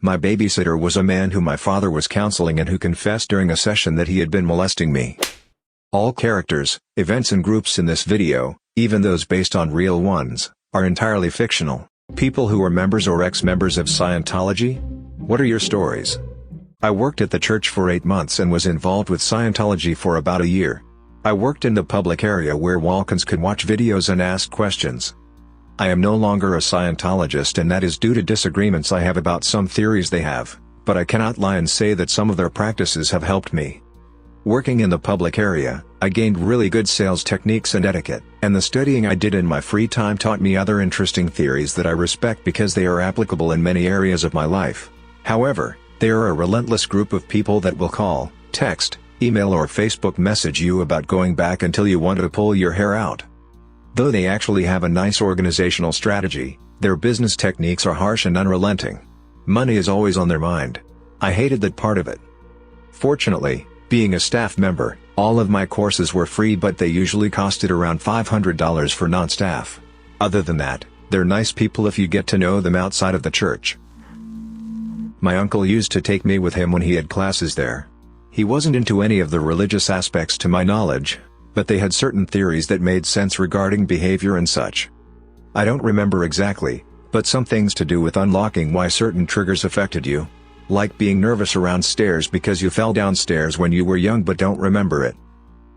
My babysitter was a man who my father was counseling and who confessed during a session that he had been molesting me. All characters, events and groups in this video, even those based on real ones, are entirely fictional. People who are members or ex-members of Scientology? What are your stories? I worked at the church for 8 months and was involved with Scientology for about a year. I worked in the public area where walk-ins could watch videos and ask questions. I am no longer a Scientologist, and that is due to disagreements I have about some theories they have, but I cannot lie and say that some of their practices have helped me. Working in the public area, I gained really good sales techniques and etiquette, and the studying I did in my free time taught me other interesting theories that I respect because they are applicable in many areas of my life. However, they are a relentless group of people that will call, text, email or Facebook message you about going back until you want to pull your hair out. Though they actually have a nice organizational strategy, their business techniques are harsh and unrelenting. Money is always on their mind. I hated that part of it. Fortunately, being a staff member, all of my courses were free, but they usually costed around $500 for non-staff. Other than that, they're nice people if you get to know them outside of the church. My uncle used to take me with him when he had classes there. He wasn't into any of the religious aspects to my knowledge, but they had certain theories that made sense regarding behavior and such. I don't remember exactly, but some things to do with unlocking why certain triggers affected you. Like being nervous around stairs because you fell downstairs when you were young but don't remember it.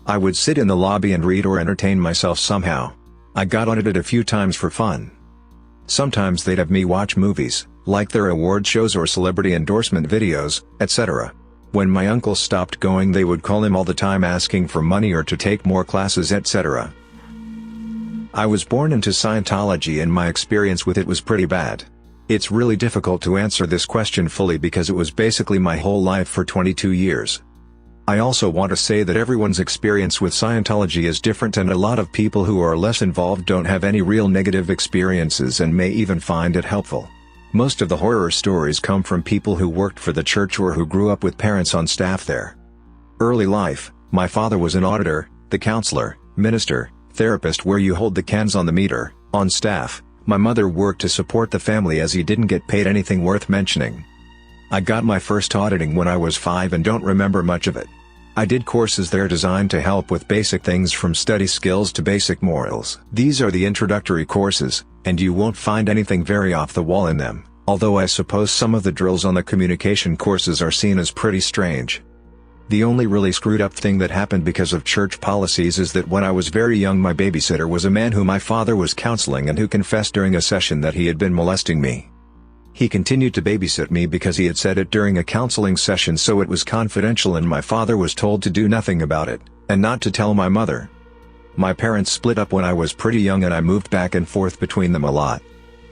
I would sit in the lobby and read or entertain myself somehow. I got audited a few times for fun. Sometimes they'd have me watch movies, like their award shows or celebrity endorsement videos, etc. When my uncle stopped going, they would call him all the time asking for money or to take more classes, etc. I was born into Scientology and my experience with it was pretty bad. It's really difficult to answer this question fully because it was basically my whole life for 22 years. I also want to say that everyone's experience with Scientology is different, and a lot of people who are less involved don't have any real negative experiences and may even find it helpful. Most of the horror stories come from people who worked for the church or who grew up with parents on staff there. Early life, my father was an auditor, the counselor, minister, therapist where you hold the cans on the meter, on staff. My mother worked to support the family as he didn't get paid anything worth mentioning. I got my first auditing when I was 5 and don't remember much of it. I did courses there designed to help with basic things from study skills to basic morals. These are the introductory courses, and you won't find anything very off the wall in them, although I suppose some of the drills on the communication courses are seen as pretty strange. The only really screwed up thing that happened because of church policies is that when I was very young, my babysitter was a man who my father was counseling and who confessed during a session that he had been molesting me. He continued to babysit me because he had said it during a counseling session, so it was confidential and my father was told to do nothing about it, and not to tell my mother. My parents split up when I was pretty young and I moved back and forth between them a lot.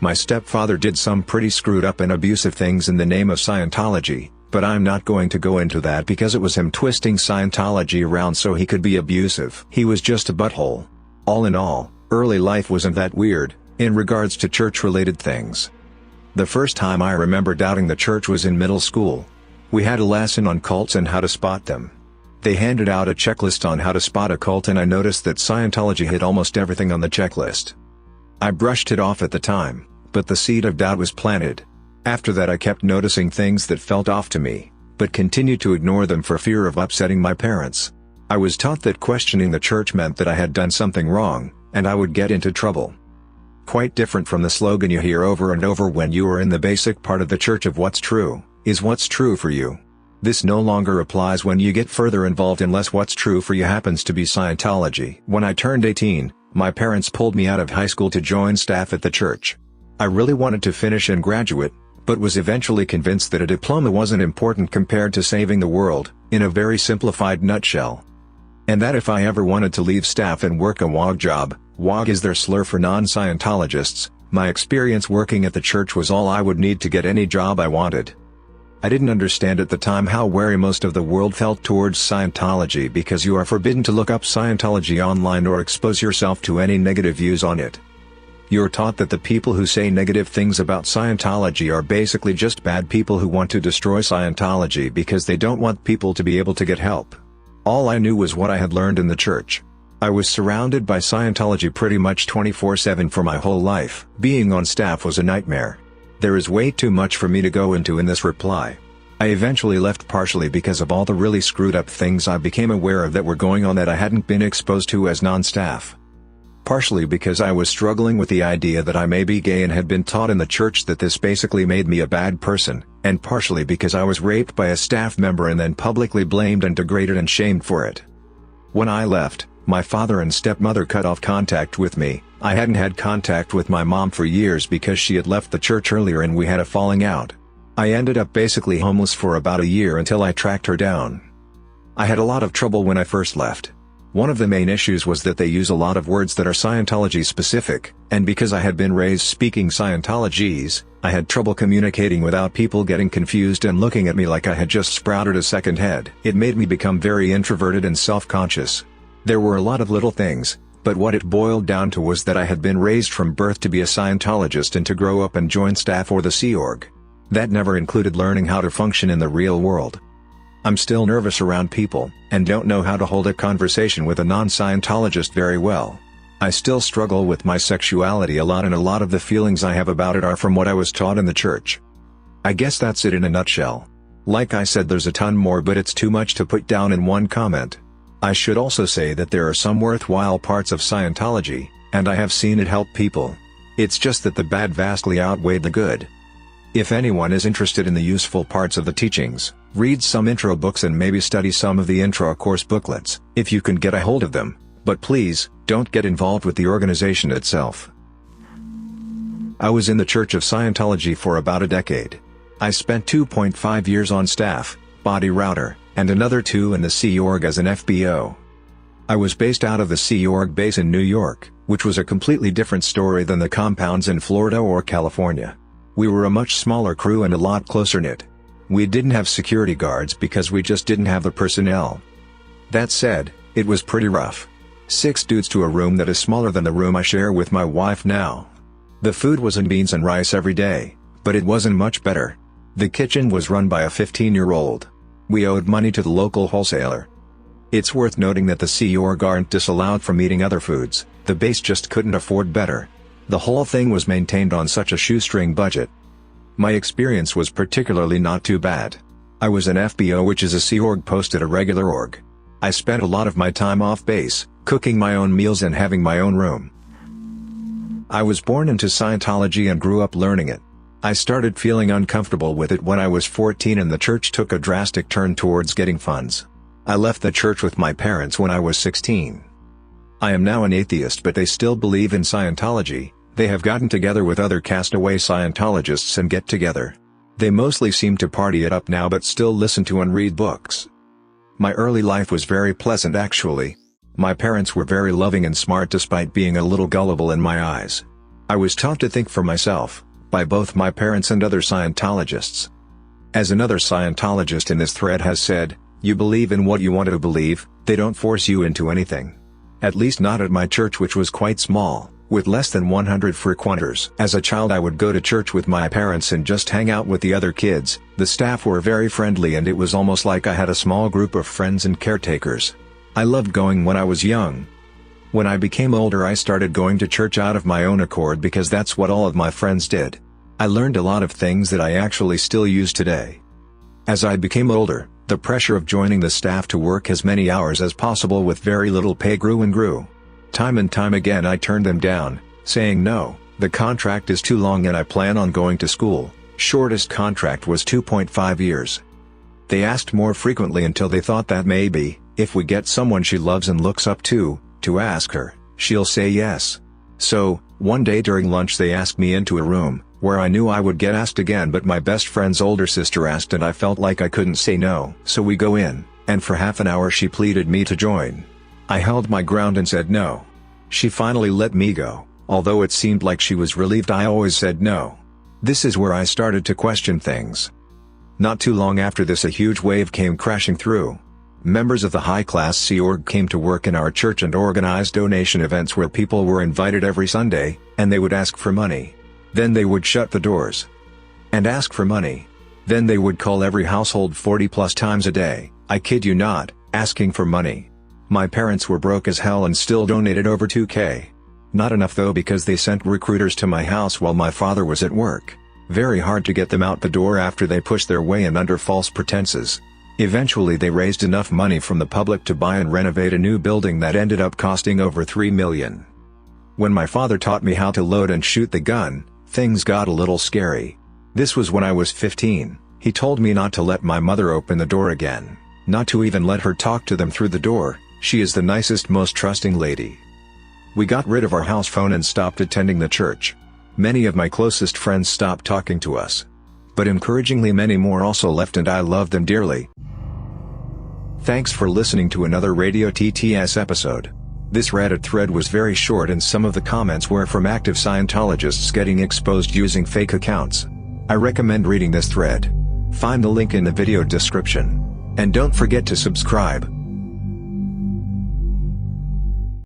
My stepfather did some pretty screwed up and abusive things in the name of Scientology, but I'm not going to go into that because it was him twisting Scientology around so he could be abusive. He was just a butthole. All in all, early life wasn't that weird, in regards to church-related things. The first time I remember doubting the church was in middle school. We had a lesson on cults and how to spot them. They handed out a checklist on how to spot a cult and I noticed that Scientology hit almost everything on the checklist. I brushed it off at the time, but the seed of doubt was planted. After that I kept noticing things that felt off to me, but continued to ignore them for fear of upsetting my parents. I was taught that questioning the church meant that I had done something wrong, and I would get into trouble. Quite different from the slogan you hear over and over when you are in the basic part of the church of what's true, is what's true for you. This no longer applies when you get further involved unless what's true for you happens to be Scientology. When I turned 18, my parents pulled me out of high school to join staff at the church. I really wanted to finish and graduate, but was eventually convinced that a diploma wasn't important compared to saving the world, in a very simplified nutshell. And that if I ever wanted to leave staff and work a WOG job, WOG is their slur for non-Scientologists, my experience working at the church was all I would need to get any job I wanted. I didn't understand at the time how wary most of the world felt towards Scientology because you are forbidden to look up Scientology online or expose yourself to any negative views on it. You're taught that the people who say negative things about Scientology are basically just bad people who want to destroy Scientology because they don't want people to be able to get help. All I knew was what I had learned in the church. I was surrounded by Scientology pretty much 24/7 for my whole life. Being on staff was a nightmare. There is way too much for me to go into in this reply. I eventually left partially because of all the really screwed up things I became aware of that were going on that I hadn't been exposed to as non-staff. Partially because I was struggling with the idea that I may be gay and had been taught in the church that this basically made me a bad person, and partially because I was raped by a staff member and then publicly blamed and degraded and shamed for it. When I left, my father and stepmother cut off contact with me. I hadn't had contact with my mom for years because she had left the church earlier and we had a falling out. I ended up basically homeless for about a year until I tracked her down. I had a lot of trouble when I first left. One of the main issues was that they use a lot of words that are Scientology specific, and because I had been raised speaking Scientologese, I had trouble communicating without people getting confused and looking at me like I had just sprouted a second head. It made me become very introverted and self-conscious. There were a lot of little things, but what it boiled down to was that I had been raised from birth to be a Scientologist and to grow up and join staff or the Sea Org. That never included learning how to function in the real world. I'm still nervous around people, and don't know how to hold a conversation with a non-Scientologist very well. I still struggle with my sexuality a lot, and a lot of the feelings I have about it are from what I was taught in the church. I guess that's it in a nutshell. Like I said, there's a ton more, but it's too much to put down in one comment. I should also say that there are some worthwhile parts of Scientology, and I have seen it help people. It's just that the bad vastly outweighed the good. If anyone is interested in the useful parts of the teachings, read some intro books and maybe study some of the intro course booklets, if you can get a hold of them, but please, don't get involved with the organization itself. I was in the Church of Scientology for about a decade. I spent 2.5 years on staff, body router, and another 2 in the Sea Org as an FBO. I was based out of the Sea Org base in New York, which was a completely different story than the compounds in Florida or California. We were a much smaller crew and a lot closer-knit. We didn't have security guards because we just didn't have the personnel. That said, it was pretty rough. 6 dudes to a room that is smaller than the room I share with my wife now. The food was beans and rice every day, but it wasn't much better. The kitchen was run by a 15-year-old. We owed money to the local wholesaler. It's worth noting that the Sea Org aren't disallowed from eating other foods, the base just couldn't afford better. The whole thing was maintained on such a shoestring budget. My experience was particularly not too bad. I was an FBO, which is a Sea Org post at a regular org. I spent a lot of my time off base, cooking my own meals and having my own room. I was born into Scientology and grew up learning it. I started feeling uncomfortable with it when I was 14 and the church took a drastic turn towards getting funds. I left the church with my parents when I was 16. I am now an atheist, but they still believe in Scientology. They have gotten together with other castaway Scientologists and get together. They mostly seem to party it up now but still listen to and read books. My early life was very pleasant actually. My parents were very loving and smart despite being a little gullible in my eyes. I was taught to think for myself, by both my parents and other Scientologists. As another Scientologist in this thread has said, you believe in what you want to believe, they don't force you into anything. At least not at my church, which was quite small, with less than 100 frequenters. As a child I would go to church with my parents and just hang out with the other kids. The staff were very friendly and it was almost like I had a small group of friends and caretakers. I loved going when I was young. When I became older I started going to church out of my own accord because that's what all of my friends did. I learned a lot of things that I actually still use today. As I became older, the pressure of joining the staff to work as many hours as possible with very little pay grew and grew. Time and time again I turned them down, saying no, the contract is too long and I plan on going to school. Shortest contract was 2.5 years. They asked more frequently until they thought that maybe, if we get someone she loves and looks up to ask her, she'll say yes. So, one day during lunch they asked me into a room, where I knew I would get asked again, but my best friend's older sister asked and I felt like I couldn't say no. So we go in, and for half an hour she pleaded me to join. I held my ground and said no. She finally let me go, although it seemed like she was relieved I always said no. This is where I started to question things. Not too long after this a huge wave came crashing through. Members of the high-class Sea Org came to work in our church and organized donation events where people were invited every Sunday, and they would ask for money. Then they would shut the doors and ask for money. Then they would call every household 40+ times a day, I kid you not, asking for money. My parents were broke as hell and still donated over $2,000. Not enough though, because they sent recruiters to my house while my father was at work. Very hard to get them out the door after they pushed their way in under false pretenses. Eventually they raised enough money from the public to buy and renovate a new building that ended up costing over $3 million. When my father taught me how to load and shoot the gun, things got a little scary. This was when I was 15. He told me not to let my mother open the door again, not to even let her talk to them through the door. She is the nicest, most trusting lady. We got rid of our house phone and stopped attending the church. Many of my closest friends stopped talking to us. But encouragingly many more also left, and I love them dearly. Thanks for listening to another Radio TTS episode. This Reddit thread was very short and some of the comments were from active Scientologists getting exposed using fake accounts. I recommend reading this thread. Find the link in the video description. And don't forget to subscribe.